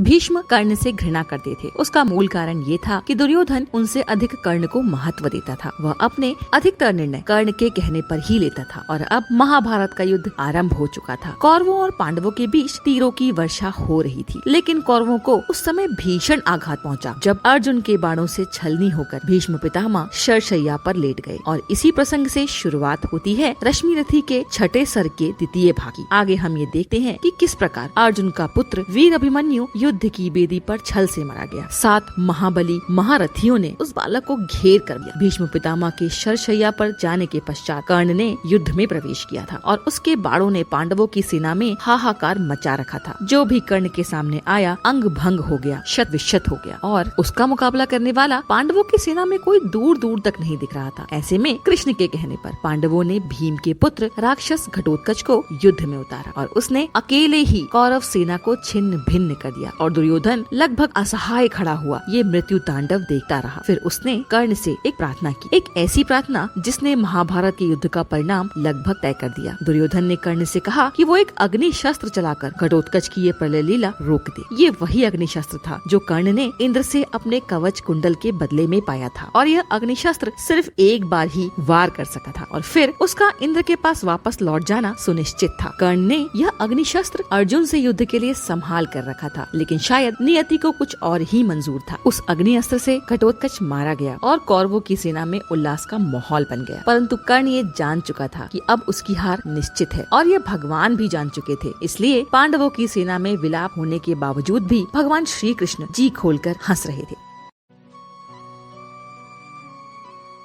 भीष्म कर्ण से घृणा करते थे। उसका मूल कारण ये था कि दुर्योधन उनसे अधिक कर्ण को महत्व देता था। वह अपने अधिकतर निर्णय कर्ण के कहने पर ही लेता था और अब महाभारत का युद्ध आरंभ हो चुका था। कौरवों और पांडवों के बीच तीरों की वर्षा हो रही थी, लेकिन कौरवों को उस समय भीषण आघात पहुंचा जब अर्जुन के बाणों से छलनी होकर भीष्म पितामह शरशैया पर लेट गए। और इसी प्रसंग से शुरुआत होती है रश्मिरथी के छठे सर्ग के द्वितीय भाग की। आगे हम ये देखते हैं कि किस प्रकार अर्जुन का पुत्र वीर अभिमन्यु युद्ध की बेदी पर छल से मारा गया। 7 महाबली महारथियों ने उस बालक को घेर कर दिया। भीष्म पितामह के शरशैया पर जाने के पश्चात कर्ण ने युद्ध में प्रवेश किया था और उसके बाणों ने पांडवों की सेना में हाहाकार मचा रखा था। जो भी कर्ण के सामने आया अंग भंग हो गया, शत विशत हो गया और उसका मुकाबला करने वाला पांडवों की सेना में कोई दूर दूर तक नहीं दिख रहा था। ऐसे में कृष्ण के कहने पर पांडवों ने भीम के पुत्र राक्षस घटोत्कच को युद्ध में उतारा और उसने अकेले ही कौरव सेना को छिन्न भिन्न कर दिया और दुर्योधन लगभग असहाय खड़ा हुआ ये मृत्यु तांडव देखता रहा। फिर उसने कर्ण से एक प्रार्थना की, एक ऐसी प्रार्थना जिसने महाभारत के युद्ध का परिणाम लगभग तय कर दिया। दुर्योधन ने कर्ण से कहा कि वो एक अग्नि शस्त्र चलाकर घटोत्कच की ये प्रलय लीला रोक दे। ये वही अग्नि शस्त्र था जो कर्ण ने इंद्र से अपने कवच कुंडल के बदले में पाया था और यह अग्नि शस्त्र सिर्फ एक बार ही वार कर सका था और फिर उसका इंद्र के पास वापस लौट जाना सुनिश्चित था। कर्ण ने यह अग्नि शस्त्र अर्जुन से युद्ध के लिए संभाल कर रखा था, लेकिन शायद नियति को कुछ और ही मंजूर था। उस अग्नि अस्त्र से घटोत्कच मारा गया और कौरवों की सेना में उल्लास का माहौल बन गया। परंतु कर्ण ये जान चुका था कि अब उसकी हार निश्चित है और ये भगवान भी जान चुके थे। इसलिए पांडवों की सेना में विलाप होने के बावजूद भी भगवान श्री कृष्ण जी खोलकर हंस रहे थे।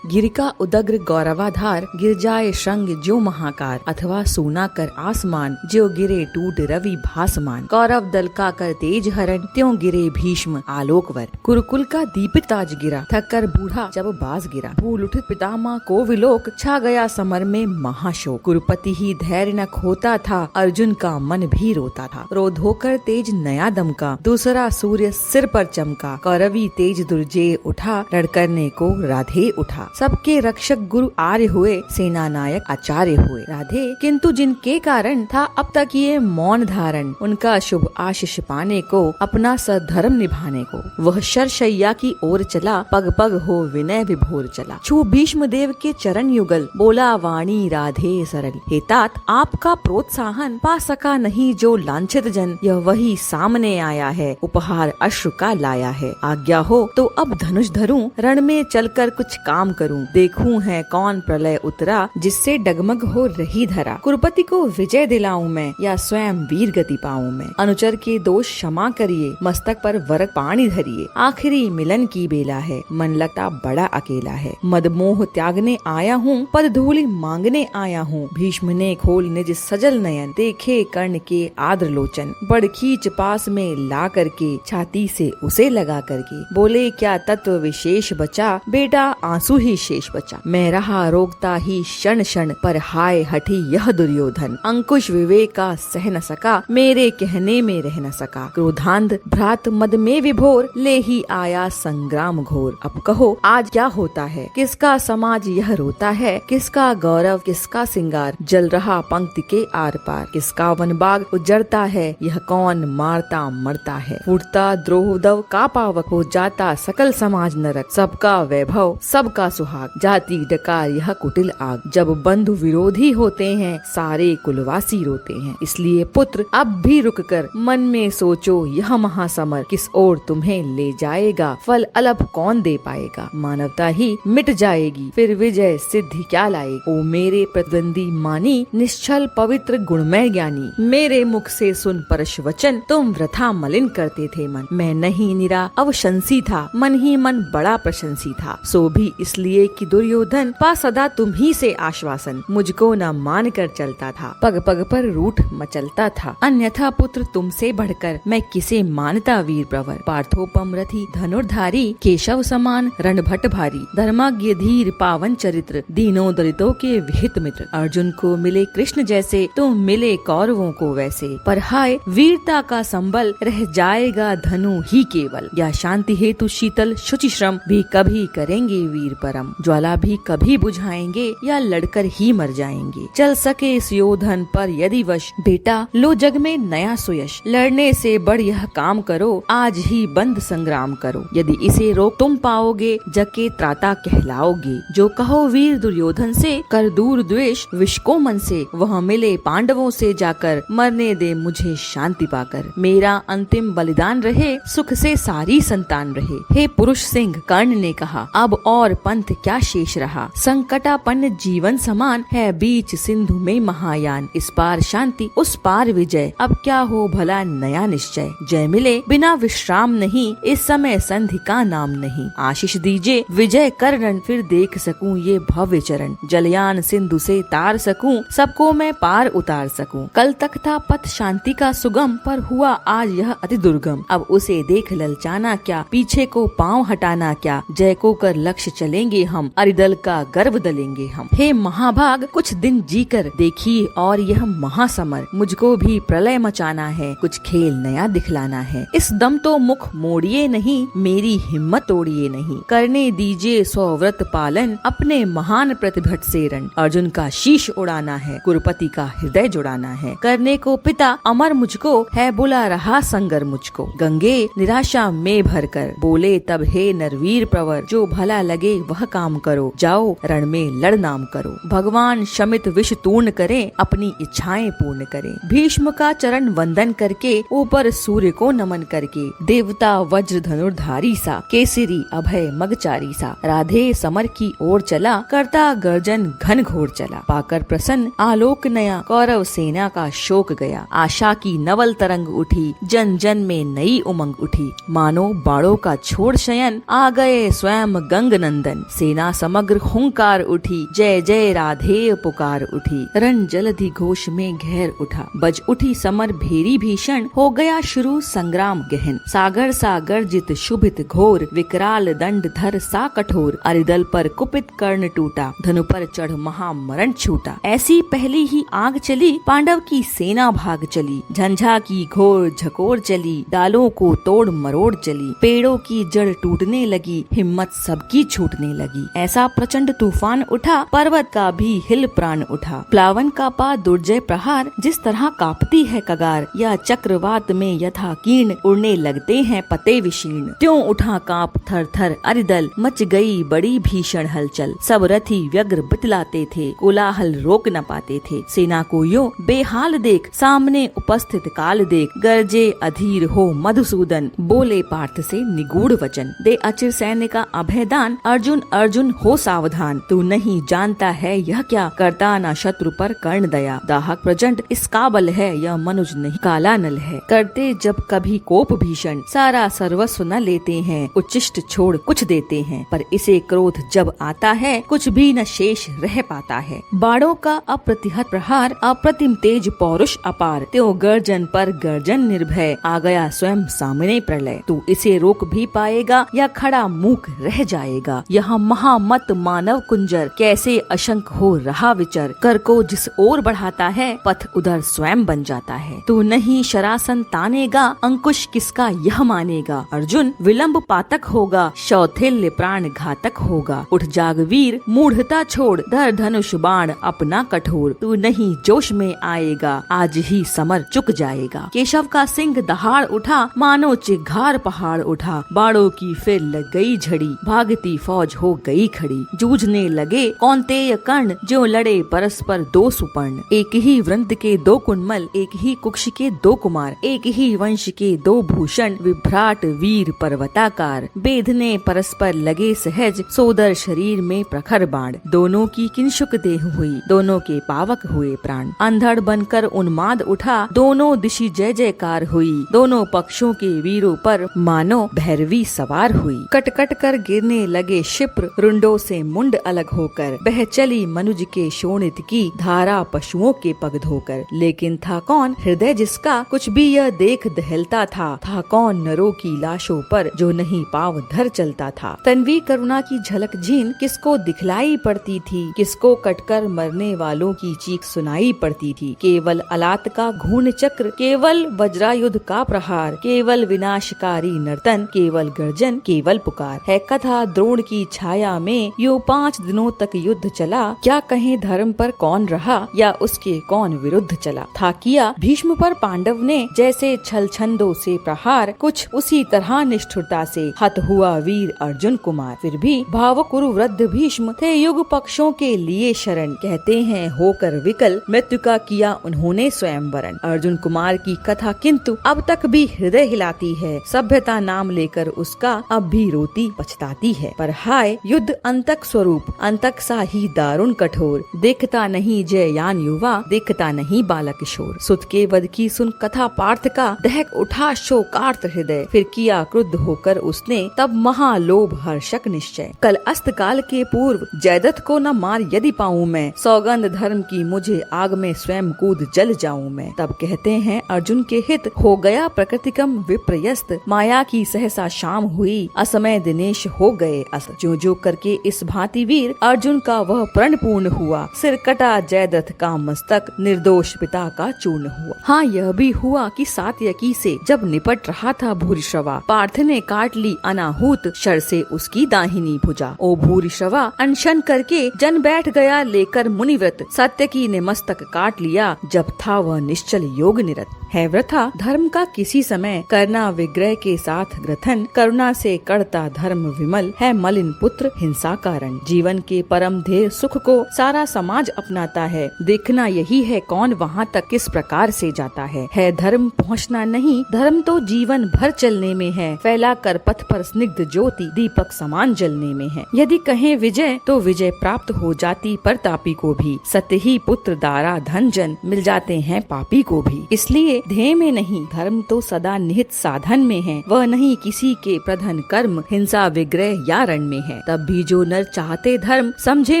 गिरिका उदग्र गौरवाधार गिर जाए श्रृंग जो महाकार अथवा सोना कर आसमान जो गिरे टूट रवि भासमान। कौरव दल का कर तेज हरण त्यों गिरे भीष्म आलोकवर। कुरुकुल का दीपित ताज गिरा थक कर बूढ़ा जब बाज गिरा। भूल उठित पितामह को विलोक छा गया समर में महाशोक। कुरुपति ही धैर्य न खोता था अर्जुन का मन भी रोता था। क्रोध होकर तेज नया दमका दूसरा सूर्य सिर पर चमका। कौरवी तेज दुर्जय उठा लड़करने को राधे उठा। सबके रक्षक गुरु आर्य हुए सेना नायक आचार्य हुए राधे, किंतु जिनके कारण था अब तक ये मौन धारण उनका शुभ आशीष पाने को अपना सधर्म निभाने को वह शरशैया की ओर चला पग पग हो विनय विभोर चला। छू भीष्म देव के चरण युगल बोला वाणी राधे सरल। हे तात आपका प्रोत्साहन पा सका नहीं जो लांछित जन यह वही सामने आया है उपहार अश्रु का लाया है। आज्ञा हो तो अब धनुष धरूं रण में चलकर कुछ काम करूं देखूं है कौन प्रलय उतरा जिससे डगमग हो रही धरा। कुरुपति को विजय दिलाऊं मैं या स्वयं वीर गति पाऊं मैं। अनुचर के दोष क्षमा करिए मस्तक पर वरक पानी धरिए। आखिरी मिलन की बेला है मन लगता बड़ा अकेला है। मदमोह त्यागने आया हूँ पद धूलि मांगने आया हूँ। भीष्म ने खोल निज सजल नयन देखे कर्ण के आद्र लोचन। बड़ खींच पास में ला करके छाती से उसे लगा करके बोले क्या तत्व विशेष बचा बेटा आंसू ही शेष बचा। मैं रहा रोकता ही क्षण क्षण पर हाय हठी यह दुर्योधन। अंकुश विवेक का सह न सका मेरे कहने में रह न सका। क्रोधांध भ्रात मद में विभोर ले ही आया संग्राम घोर। अब कहो आज क्या होता है किसका समाज यह रोता है। किसका गौरव किसका सिंगार जल रहा पंक्ति के आर पार। किसका वन बाग उजड़ता है यह कौन मारता मरता है। फूटता द्रोह का पावक हो जाता सकल समाज नरक। सबका वैभव सबका सुहाग जाति डकार यह कुटिल आग। जब बंधु विरोधी होते हैं सारे कुलवासी रोते हैं। इसलिए पुत्र अब भी रुककर मन में सोचो यह महासमर किस ओर तुम्हें ले जाएगा। फल अलप कौन दे पाएगा मानवता ही मिट जाएगी फिर विजय सिद्धि क्या लाएगी। ओ मेरे प्रतिद्वंदी मानी निश्चल पवित्र गुणमय ज्ञानी। मेरे मुख से सुन परश वचन तुम वृथा मलिन करते थे मन। मैं नहीं निरा अवशंसी था मन ही मन बड़ा प्रशंसी था। सो भी इसलिए कि दुर्योधन पा सदा तुम ही से आश्वासन मुझको न मान कर चलता था। पग पग पर रूठ मचलता था अन्यथा पुत्र तुमसे बढ़कर मैं किसे मानता वीर प्रवर। पार्थोपम रथी धनुर्धारी केशव समान रणभट भारी। धर्माज्ञ धीर पावन चरित्र दीनों दलितों के विहित मित्र। अर्जुन को मिले कृष्ण जैसे तुम मिले कौरवों को वैसे। पर हाय वीरता का संबल रह जाएगा धनु ही केवल। या शांति हेतु शीतल शुचि श्रम भी कभी करेंगे वीर परम। परम। ज्वाला भी कभी बुझाएंगे या लड़कर ही मर जाएंगे। चल सके इस योधन पर यदि वश, बेटा लो जग में नया सुयश। लड़ने से बढ़ यह काम करो, आज ही बंद संग्राम करो। यदि इसे रोक तुम पाओगे, जग के त्राता कहलाओगे। जो कहो वीर दुर्योधन से, कर दूर द्वेष विष को मन से। वह मिले पांडवों से जाकर, मरने दे मुझे शांति पाकर। मेरा अंतिम बलिदान रहे, सुख से सारी संतान रहे। हे पुरुष सिंह कर्ण ने कहा, अब और पंथ क्या शेष रहा। संकटापन्न जीवन समान है, बीच सिंधु में महायान। इस पार शांति उस पार विजय, अब क्या हो भला नया निश्चय। जय मिले बिना विश्राम नहीं, इस समय संधि का नाम नहीं। आशीष दीजिए विजय करण, फिर देख सकूं ये भव्य चरण। जलयान सिंधु से तार सकूं, सबको मैं पार उतार सकूं। कल तक था पथ शांति का सुगम, पर हुआ आज यह अति दुर्गम। अब उसे देख ललचाना क्या, पीछे को पांव हटाना क्या। जय को कर लक्ष्य चलेंगे हम, अरिदल का गर्व दलेंगे हम। हे महाभाग कुछ दिन जीकर देखिए और यह महासमर। मुझको भी प्रलय मचाना है, कुछ खेल नया दिखलाना है। इस दम तो मुख मोड़िए नहीं, मेरी हिम्मत तोड़िए नहीं। करने दीजिए स्वव्रत पालन, अपने महान प्रतिभट से रण। अर्जुन का शीश उड़ाना है, कुरुपति का हृदय जुड़ाना है। करने को पिता अमर मुझको है, बुला रहा संगर मुझको। गंगे निराशा में भर कर बोले तब, हे नरवीर प्रवर। जो भला लगे वह काम करो, जाओ रण में लड़ नाम करो। भगवान शमित विष तूर्ण करें, अपनी इच्छाएं पूर्ण करें। भीष्म का चरण वंदन करके, ऊपर सूर्य को नमन करके। देवता वज्र धनुर्धारी सा, केसरी अभय मगचारी सा। राधे समर की ओर चला, करता गर्जन घन घोर चला। पाकर प्रसन्न आलोक नया, कौरव सेना का शोक गया। आशा की नवल तरंग उठी, जन जन में नई उमंग उठी। मानो बाड़ों का छोड़ शयन, आ गए स्वयं गंग नंदन। सेना समग्र हुंकार उठी, जय जय राधे पुकार उठी। रण जलधि घोष में घेर उठा, बज उठी समर भेरी भीषण। हो गया शुरू संग्राम गहन, सागर सा गर्जित शुभित घोर। विकराल दंड धर सा कठोर, अरिदल पर कुपित कर्ण टूटा। धनु पर चढ़ महामरण छूटा। ऐसी पहली ही आग चली, पांडव की सेना भाग चली। झंझा की घोर झकोर चली, डालों को तोड़ मरोड़ चली। पेड़ों की जड़ टूटने लगी, हिम्मत सबकी छूटने लगी। ऐसा प्रचंड तूफान उठा, पर्वत का भी हिल प्राण उठा। प्लावन का पा दुर्जय प्रहार, जिस तरह कांपती है कगार। या चक्रवात में यथा कीर्ण, उड़ने लगते हैं पते विशीर्ण। त्यों उठा कांप थर थर अरिदल, मच गई बड़ी भीषण हलचल। सब रथी व्यग्र बतलाते थे, कोलाहल रोक न पाते थे। सेना को यो बेहाल देख, सामने उपस्थित काल देख। गरजे अधीर हो मधुसूदन, बोले पार्थ से निगूढ़ वचन। दे अचिर सैन्य का अभयदान, अर्जुन अर्जुन हो सावधान। तू नहीं जानता है यह क्या, करता न शत्रु पर कर्ण दया। दाहक प्रचंड इसका बल है, यह मनुज नहीं काला नल है। करते जब कभी कोप भीषण, सारा सर्वस्व न लेते हैं। उच्चिष्ट छोड़ कुछ देते हैं, पर इसे क्रोध जब आता है, कुछ भी न शेष रह पाता है। बाणों का अप्रतिहत प्रहार, अप्रतिम तेज पौरुष अपार। त्यों गर्जन पर गर्जन निर्भय, आ गया स्वयं सामने प्रलय। तू इसे रोक भी पाएगा, या खड़ा मूक रह जाएगा। यह महामत मानव कुंजर, कैसे अशंक हो रहा विचर। कर को जिस ओर बढ़ाता है, पथ उधर स्वयं बन जाता है। तू नहीं शरासन तानेगा, अंकुश किसका यह मानेगा। अर्जुन विलंब पातक होगा, शौथिल्य प्राण घातक होगा। उठ जाग वीर मूढ़ता छोड़, धर धनुष बाण अपना कठोर। तू नहीं जोश में आएगा, आज ही समर चुक जाएगा। केशव का सिंह दहाड़ उठा, मानो चिघार पहाड़ उठा। बाड़ों की फिर लग गई झड़ी, भागती फौज हो गई खड़ी। जूझने लगे कौन्तेय कर्ण, जो लड़े परस्पर दो सुपर्ण। एक ही वृंद के दो कुन्मल, एक ही कुक्ष के दो कुमार। एक ही वंश के दो भूषण, विभ्राट वीर पर्वताकार। बेधने परस्पर लगे सहज, सोदर शरीर में प्रखर बाण। दोनों की किंशुक देह हुई, दोनों के पावक हुए प्राण। अंधड़ बनकर उन्माद उठा, दोनों दिशि जय जयकार हुई। दोनों पक्षों के वीरों पर मानो भैरवी सवार हुई। कट कट कर गिरने लगे क्षिप्र, रुंडों से मुंड अलग होकर। बह चली मनुज के शोणित की धारा, पशुओं के पग धोकर। लेकिन था कौन हृदय जिसका, कुछ भी यह देख दहलता था कौन नरों की लाशों पर, जो नहीं पांव धर चलता था। तन्वी करुणा की झलक झीन, किसको दिखलाई पड़ती थी। किसको कटकर मरने वालों की चीख सुनाई पड़ती थी। केवल अलात का घूर्ण चक्र, केवल वज्रायुध का प्रहार। केवल विनाशकारी नर्तन, केवल गर्जन, केवल पुकार। है कथा द्रोण की छाया छाया में यूं 5 दिनों तक युद्ध चला। क्या कहें धर्म पर कौन रहा या उसके कौन विरुद्ध चला। था किया भीष्म पर पांडव ने जैसे छल छंदों से प्रहार, कुछ उसी तरह निष्ठुरता से हत हुआ वीर अर्जुन कुमार। फिर भी भावकुरु वृद्ध भीष्म थे युग पक्षों के लिए शरण। कहते हैं होकर विकल मृत्यु का किया उन्होंने स्वयं वरण। अर्जुन कुमार की कथा किंतु अब तक भी हृदय हिलाती है। सभ्यता नाम लेकर उसका अब भी रोती पछताती है। पर हाय युद्ध अंतक स्वरूप, अंतक सा ही दारुण कठोर। देखता नहीं जययान युवा, देखता नहीं बालक किशोर। सुत के वध की सुन कथा पार्थ का, दहक उठा शोकार्त हृदय। फिर किया क्रुद्ध होकर उसने तब महालोभ हर्षक निश्चय। कल अस्त काल के पूर्व जयद्रथ को न मार यदि पाऊं मैं, सौगंध धर्म की मुझे आग में स्वयं कूद जल जाऊं मैं। तब कहते हैं अर्जुन के हित हो गया प्रकृतिकम विप्रयस्त। माया की सहसा शाम हुई, असमय दिनेश हो गए अस्त। जो जो करके इस भांति वीर अर्जुन का वह प्रण पूर्ण हुआ। सिर कटा जयद्रथ का मस्तक, निर्दोष पिता का चूर्ण हुआ। हाँ यह भी हुआ कि सात्यकी से जब निपट रहा था भूरिश्रवा, पार्थ ने काट ली अनाहूत शर से उसकी दाहिनी भुजा। ओ भूरिश्रवा अनशन करके जन बैठ गया लेकर मुनिव्रत। सात्यकी ने मस्तक काट लिया जब था वह निश्चल योग निरत। है वृथा धर्म का किसी समय करना विग्रह के साथ ग्रथन। करुणा से करता धर्म विमल, है मलिन पुत्र हिंसा कारण। जीवन के परम ध्येय सुख को सारा समाज अपनाता है। देखना यही है कौन वहाँ तक किस प्रकार से जाता है धर्म पहुँचना नहीं, धर्म तो जीवन भर चलने में है। फैला कर पथ पर स्निग्ध ज्योति, दीपक समान जलने में है। यदि कहें विजय तो विजय प्राप्त हो जाती परतापी को भी। सत्य ही पुत्र दारा धन जन, मिल जाते हैं पापी को भी। इसलिए ध्येय में नहीं, धर्म तो सदा निहित साधन में है। वह नहीं किसी के प्रधन कर्म, हिंसा विग्रह या रण में है। तब भी जो नर चाहते धर्म, समझे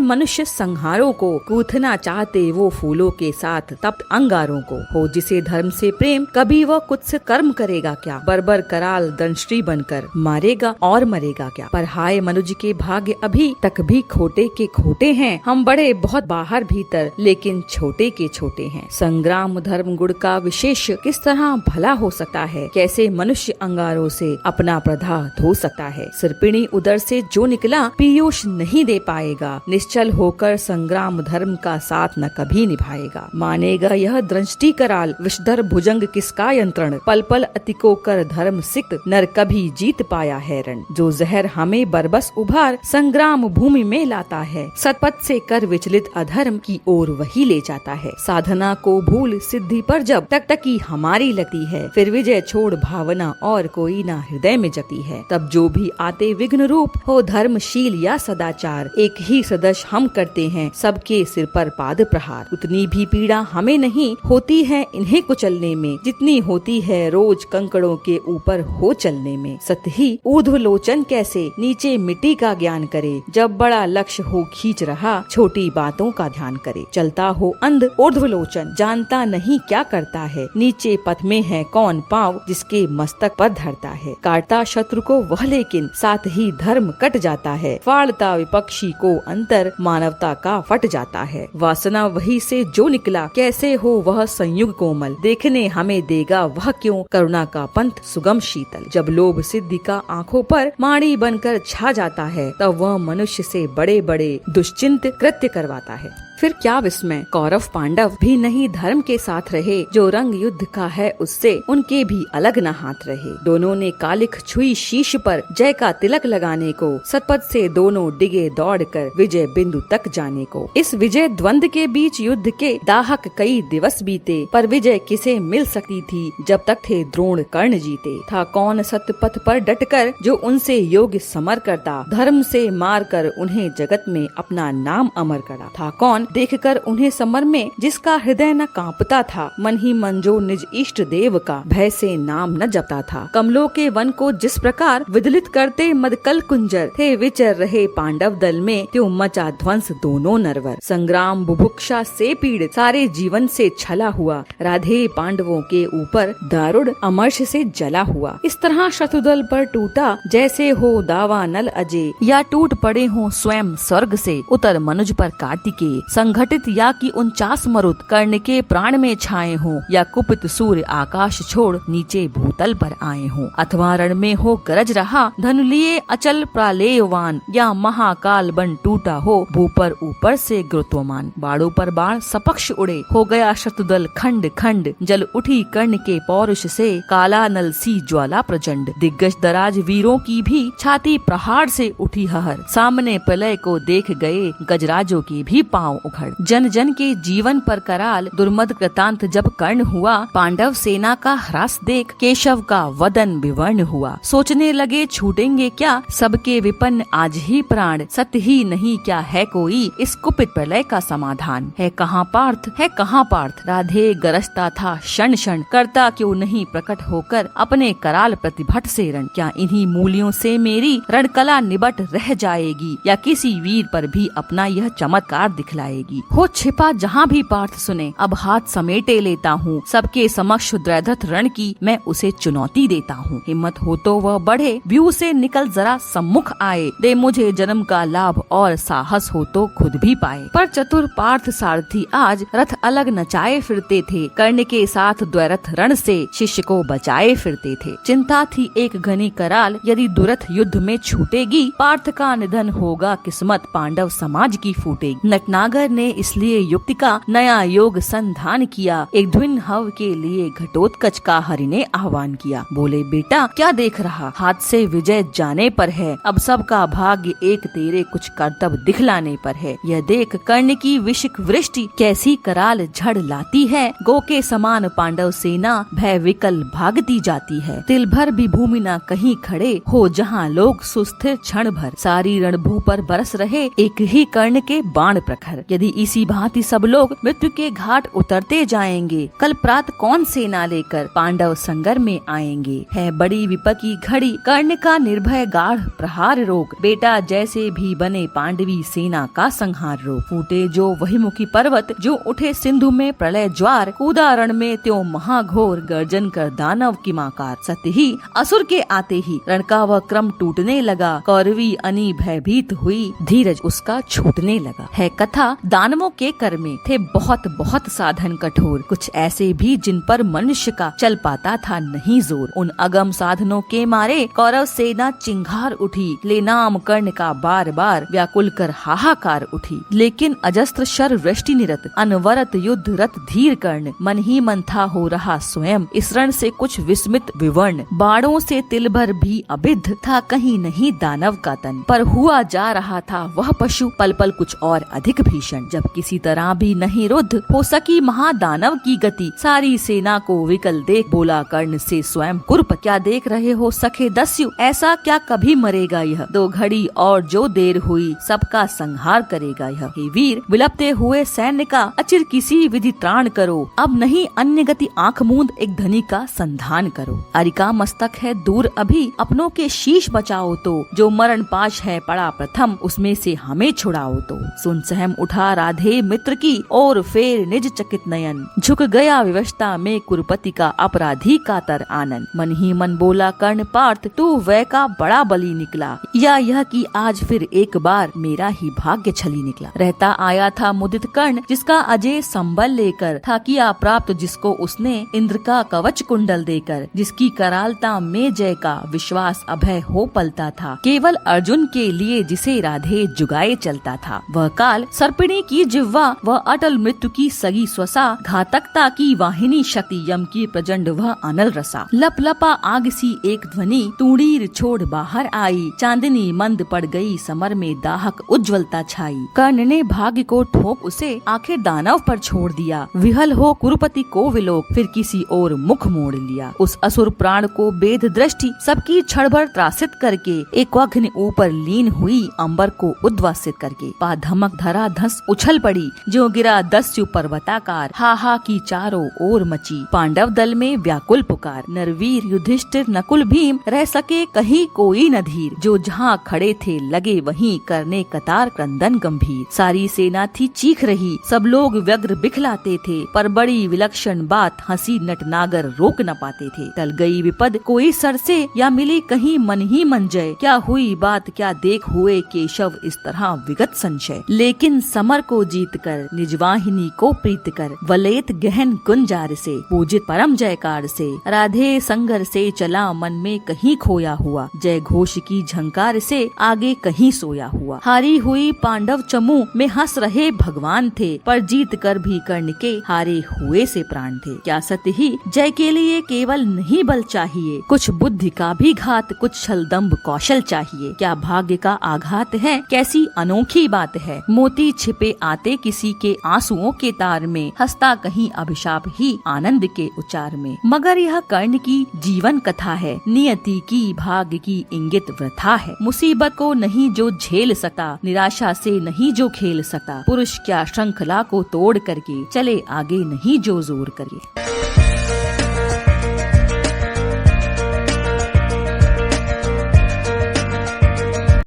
मनुष्य संहारों को। कूथना चाहते वो फूलों के साथ तप्त अंगारों को। हो जिसे धर्म से प्रेम, कभी वह कुत्सित कर्म करेगा क्या। बर्बर कराल दंष्ट्री बनकर, मारेगा और मरेगा क्या। पर हाय मनुज के भाग्य अभी तक भी खोटे के खोटे हैं। हम बड़े बहुत बाहर भीतर, लेकिन छोटे के छोटे हैं। संग्राम धर्म गुण का विशेष किस तरह भला हो सकता है। कैसे मनुष्य अंगारों से अपना प्रधा धो सकता है। सिरपिणी उदर से जो निकला, पीयूष नहीं दे पाएगा। निश्चल होकर संग्राम धर्म का साथ न कभी निभाएगा। मानेगा यह दृष्टि कराल, विषधर भुजंग किसका यंत्रण। पल पल अतिको कर धर्म सिक्त, नर कभी जीत पाया है रण। जो जहर हमें बरबस उभार, संग्राम भूमि में लाता है। सतपथ से कर विचलित अधर्म की ओर वही ले जाता है। साधना को भूल सिद्धि पर जब टकटकी हमारी लगती है, फिर विजय छोड़ भावना और कोई ना हृदय में जगती है। तब जो भी आते विघ्न रूप, हो धर्मशील या सदाचार, एक ही सदस्य हम करते हैं सबके सिर पर पाद प्रहार। उतनी भी पीड़ा हमें नहीं होती है इन्हें कुचलने में, जितनी होती है रोज कंकड़ों के ऊपर हो चलने में। सत्य ही ऊर्ध्वलोचन कैसे नीचे मिट्टी का ज्ञान करे। जब बड़ा लक्ष्य हो खींच रहा, छोटी बातों का ध्यान करे। चलता हो अंध ऊर्ध्वलोचन, जानता नहीं क्या करता है। नीचे पथ में है कौन पाँव, जिसके मस्तक पर धरता है। काटता शत्रु को वह लेकिन, साथ ही धर्म कट जाता है। फाड़ता विपक्षी को अंतर, मानवता का फट जाता है। वासना वही से जो निकला, कैसे हो वह संयुग कोमल। देखने हमें देगा वह क्यों, करुणा का पंथ सुगम शीतल। जब लोभ सिद्धि का आंखों पर माड़ी बनकर छा जाता है, तब वह मनुष्य से बड़े बड़े दुश्चिंत कृत्य करवाता है। फिर क्या विस्मय, कौरव पांडव भी नहीं धर्म के साथ रहे। जो रंग युद्ध का है उससे उनके भी अलग न हाथ रहे। दोनों ने कालिख छुई शीश पर, जय का तिलक लगाने को। सतपथ से दोनों डिगे दौड़कर, विजय बिंदु तक जाने को। इस विजय द्वंद के बीच युद्ध के दाहक कई दिवस बीते, पर विजय किसे मिल सकती थी जब तक थे द्रोण कर्ण जीते। था कौन सतपथ पर डटकर, जो उनसे योग्य समर करता। धर्म से मार कर उन्हें जगत में अपना नाम अमर करा। था कौन देखकर उन्हें समर में, जिसका हृदय न कांपता था। मन ही मन जो निज इष्ट देव का, भय से नाम न जपता था। कमलों के वन को जिस प्रकार विदलित करते मदकल कुंजर, थे विचर रहे पांडव दल में, त्यों मचा ध्वंस दोनों नरवर। संग्राम बुभुक्षा से पीड़ित, सारे जीवन से छला हुआ। राधे पांडवों के ऊपर दारुण अमर्ष से जला हुआ। इस तरह शत्रुदल पर टूटा, जैसे हो दावा नल अजय, या टूट पड़े हो स्वयं स्वर्ग से उतर मनुज पर कार्तिकेय। संघटित या कि 49 मरुत कर्ण के प्राण में छाए हों, या कुपित सूर्य आकाश छोड़ नीचे भूतल पर आए हों, अथवा रण में हो गरज रहा धनु लिए अचल प्रालेयवान, या महाकाल बन टूटा हो भूपर ऊपर से गुरुत्वमान। बाणों पर बाण सपक्ष उड़े, हो गया शत्रुदल खंड खंड, जल उठी कर्ण के पौरुष से काला नल सी ज्वाला प्रचंड। दिग्गज दराज वीरों की भी छाती प्रहार से उठी हहर, सामने प्रलय को देख गए गजराजों के भी पांव उखड़। जन जन के जीवन पर कराल दुर्मद कृतांत जब कर्ण हुआ, पांडव सेना का ह्रास देख केशव का वदन विवर्ण हुआ। सोचने लगे छूटेंगे क्या सबके विपन्न आज ही प्राण, सत्य ही नहीं क्या है कोई इस कुपित प्रलय का समाधान। है कहाँ पार्थ, है कहाँ पार्थ, राधे गरजता था क्षण क्षण, करता क्यों नहीं प्रकट होकर अपने कराल प्रतिभट से रण। क्या इन्हीं मूलियों से मेरी रणकला निबट रह जाएगी, या किसी वीर पर भी अपना यह चमत्कार दिखलाएगी। हो छिपा जहाँ भी पार्थ सुने, अब हाथ समेटे लेता हूँ, सबके समक्ष द्रैधत रण की मैं उसे चुनौती देता हूँ। हिम्मत हो तो वह बढ़े, व्यू से निकल जरा सम्मुख आए, दे मुझे जन्म का लाभ और साहस हो तो खुद भी पाए। पर चतुर पार्थ सारथी आज रथ अलग नचाए फिरते थे, कर्ण के साथ द्वैरथ रण से शिष्य को बचाए फिरते थे। चिंता थी एक घनी कराल, यदि दुरथ युद्ध में छूटेगी, पार्थ का निधन होगा किस्मत पांडव समाज की फूटेगी। नटनागर ने इसलिए युक्ति का नया योग संधान किया, एक ध्विन हव के लिए घटोत्कच का हरि ने आह्वान किया। बोले बेटा क्या देख रहा, हाथ से विजय जाने पर है, अब सबका भाग्य एक तेरे कुछ कर्तव्य दिखलाने पर है। यह देख कर्ण की विशिक वृष्टि कैसी कराल झड़ लाती है, गो के समान पांडव सेना भय विकल भागती जाती है। तिल भर भी भूमि न कहीं खड़े हो, जहाँ लोग सुस्थिर क्षण भर, सारी रणभू पर बरस रहे एक ही कर्ण के बाण प्रखर। यदि इसी भांति सब लोग मृत्यु के घाट उतरते जाएंगे, कल प्रात कौन सेना लेकर पांडव संगर में आएंगे। है बड़ी विपद की घड़ी, कर्ण का निर्भय गाढ़ प्रहार रोक, बेटा जैसे भी बने पांडवी सेना का संहार रोक। फूटे जो वही मुखी पर्वत, जो उठे सिंधु में प्रलय ज्वार, कूदा रण में त्यों महाघोर, गर्जन कर दानव की माकार। सत्य ही असुर के आते ही रण का वह क्रम टूटने लगा, कौरवी अनी भयभीत हुई, धीरज उसका छूटने लगा। है कथा दानवों के कर में थे बहुत बहुत साधन कठोर, कुछ ऐसे भी जिन पर मनुष्य का चल पाता था नहीं जोर। उन अगम साधनों के मारे कौरव सेना चिंगार उठी, ले नाम कर्ण का बार बार व्याकुल कर हाहाकार उठी। लेकिन अजस्त्र शर वृष्टि निरत, अनवरत युद्ध रत धीर कर्ण, मन ही मन था हो रहा स्वयं इस रण से कुछ विस्मित विवर्ण। बाणों से तिल भर भी अबिध था कहीं नहीं दानव का तन, पर हुआ जा रहा था वह पशु पल पल कुछ और अधिक भीषण। जब किसी तरह भी नहीं रुद्ध हो सकी महादानव की गति, सारी सेना को विकल देख बोला कर्ण से स्वयं कुरुप, क्या देख रहे हो सखे दस्यु, ऐसा क्या कभी मरेगा यह, दो घड़ी और जो देर हुई सबका संहार करेगा यह। हे वीर विलपते हुए सैन्य का अचिर किसी विधि त्राण करो, अब नहीं अन्य गति आंख मूंद एक धनी का संधान करो। अरिका मस्तक है दूर अभी, अपनों के शीश बचाओ तो, जो मरण पाश है पड़ा प्रथम उसमें से हमें छुड़ाओ तो। सुन सहम उठा राधे मित्र की और फेर निज चकित नयन, झुक गया विवशता में कुरुपति का अपराधी कातर आनन। मन ही मन बोला कर्ण पार्थ, तू वै का बड़ा बली निकला, या यह कि आज फिर एक बार मेरा ही भाग्य छली निकला। रहता आया था मुदित कर्ण, जिसका अजय संबल लेकर था किया प्राप्त, जिसको उसने इंद्र का कवच कुंडल देकर, जिसकी करालता में जय का विश्वास अभय हो पलता था, केवल अर्जुन के लिए जिसे राधे जुगाए चलता था। वह काल सर्पिणी की जिह्वा, वह अटल मृत्यु की सगी स्वसा, घातकता की वाहिनी शक्ति, यम की प्रचंड वह अनल रसा। लप लपा आग सी एक ध्वनि, तूड़ीर छोड़ बाहर आई, चांदनी मंद पड़ गई समर में दाहक उज्ज्वलता छाई। कर्ण ने भाग्य को ठोक उसे आखिर दानव पर छोड़ दिया, विहल हो कुरुपति को विलोक, फिर किसी और मुख मोड़ लिया। उस असुर प्राण को बेद दृष्टि सबकी क्षण भर त्रासित करके, एक अग्नि ऊपर लीन हुई अंबर को उद्वासित करके। पा धमक धरा धस उछल पड़ी, जो गिरा दस्यु पर्वताकार, हा की चारों ओर मची, पांडव दल में व्याकुल पुकार। नरवीर युधिष्ठिर नकुल भीम रह सके कहीं कोई न धीर, जो जहाँ खड़े थे लगे वहीं करने कतार क्रंदन गंभीर। सारी सेना थी चीख रही, सब लोग व्यग्र बिखलाते थे, पर बड़ी विलक्षण बात हंसी नटनागर रोक न पाते थे। टल गई विपद कोई सर से, या मिली कहीं मन ही मन जय, क्या हुई बात क्या देख हुए केशव इस तरह विगत संशय। लेकिन सम अमर को जीत कर, निजवाहिनी को प्रीत कर, वलेत गहन गुंजार से, पूजित परम जयकार से, राधे संगर से चला मन में कहीं खोया हुआ, जय घोष की झंकार से आगे कहीं सोया हुआ। हारी हुई पांडव चमू में हंस रहे भगवान थे, पर जीत कर भी कर्ण के हारे हुए से प्राण थे। क्या सत्य ही जय के लिए केवल नहीं बल चाहिए, कुछ बुद्धि का भी घात, कुछ छल दंभ कौशल चाहिए। क्या भाग्य का आघात है, कैसी अनोखी बात है, मोती छिपे आते किसी के आंसुओं के तार में, हंसता कहीं अभिशाप ही आनंद के उच्चार में। मगर यह कर्ण की जीवन कथा है, नियति की भाग्य की इंगित वृथा है। मुसीबत को नहीं जो झेल सकता, निराशा से नहीं जो खेल सकता, पुरुष क्या श्रृंखला को तोड़ करके चले आगे नहीं जो जोर करके।